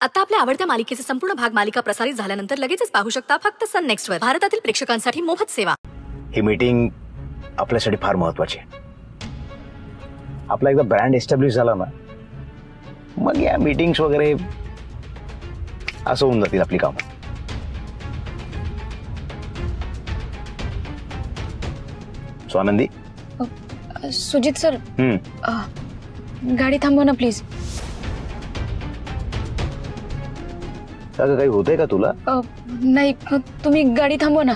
आता आपल्या आवडत्या मालिकेचे संपूर्ण भाग मालिका प्रसारित झाल्यानंतर लगेचच पाहू शकता फक्त सन नेक्स्ट वर. भारतातील प्रेक्षकांसाठी मोफत सेवा. ही मीटिंग आपल्यासाठी फार महत्वाची आहे. आपला एकदा ब्रँड एस्टॅब्लिश झाला ना, मग या मीटिंग्स वगैरे असं होऊन जातील आपली कामं. स्वानंदी, सुजित सर, गाडी थांबवा ना प्लीज. अगं काही होतंय का तुला? नाही, तुम्ही गाडी थांबवा ना.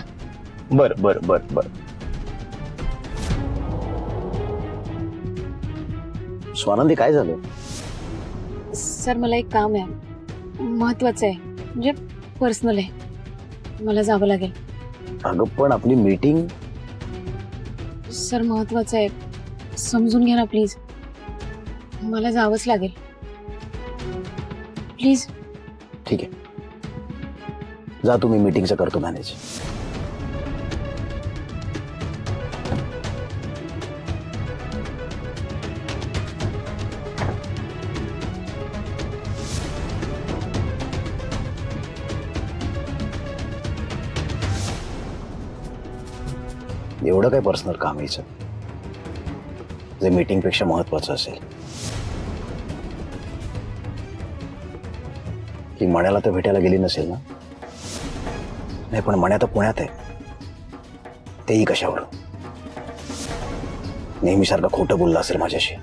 बर बर बर बर. स्वानंदी, काय झालं? सर, मला एक काम आहे, महत्वाचं आहे, म्हणजे पर्सनल आहे, मला जावं लागेल. अगं पण आपली मीटिंग. सर, महत्वाचं आहे, समजून घ्या ना प्लीज, मला जावंच लागेल प्लीज. ठीक आहे, जा तुम्ही, मीटिंगचं करतो मॅनेज. एवढं काय पर्सनल काम यायचं जे मीटिंग पेक्षा महत्वाचं असेल? की मण्याला तर भेटायला गेली नसेल ना? नाही, पण मण्या तर पुण्यात आहे, तेही कशावर? नेहमीसारखं खोटं बोललं असेल माझ्याशी.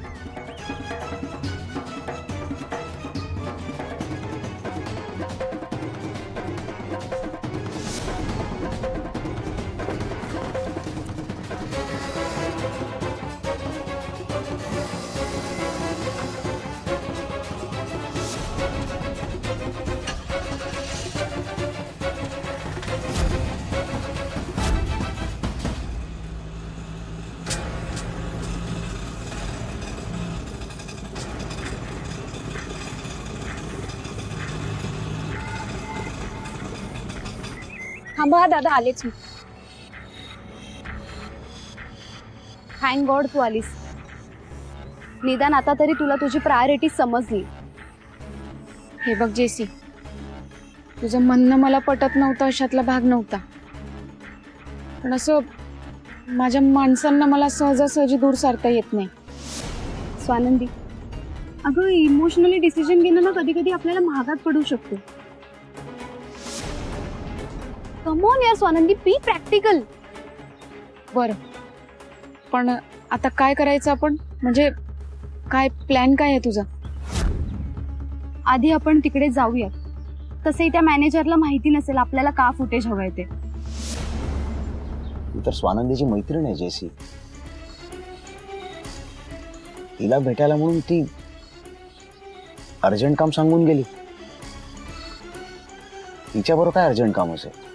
थांबा दादा, आलेच मी. थँक गॉड तू आलीस. निदान आता तरी तुला तुझी प्रायोरिटी समजली. हे बघ जेसी, तुझं म्हणणं मला पटत नव्हतं अशातला भाग नव्हता, पण असं माझ्या माणसांना मला सहजासहजी दूर सारता येत नाही. स्वानंदी, अगं इमोशनली डिसिजन घेणं ना कधी कधी आपल्याला महागात पडू शकतो. कम ऑन यार स्वानंदी, बी प्रॅक्टिकल. बरं, पण आता काय करायचं आपण? म्हणजे काय प्लॅन काय आहे तुझा? आधी आपण तिकडे जाऊयात. तसंही त्या मॅनेजरला माहिती नसेल आपल्याला का फुटेज हवंय ते. तर स्वानंदीची मैत्रीण आहे जेसी, तिला भेटायला म्हणून ती अर्जंट काम सांगून गेली. तिच्याबरोबर काय अर्जंट काम असेल?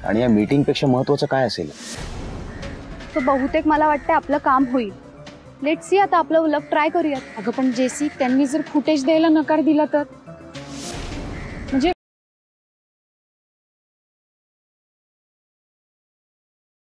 आणि या मीटिंग पेक्षा महत्वाचं काय असेल? तो बहुतेक मला वाटतं आपलं काम होईल. लेट्स सी, आता आपलं लक ट्राय करूयात. अगं पण जेसी, त्यांनी जर फुटेज द्यायला नकार दिला तर?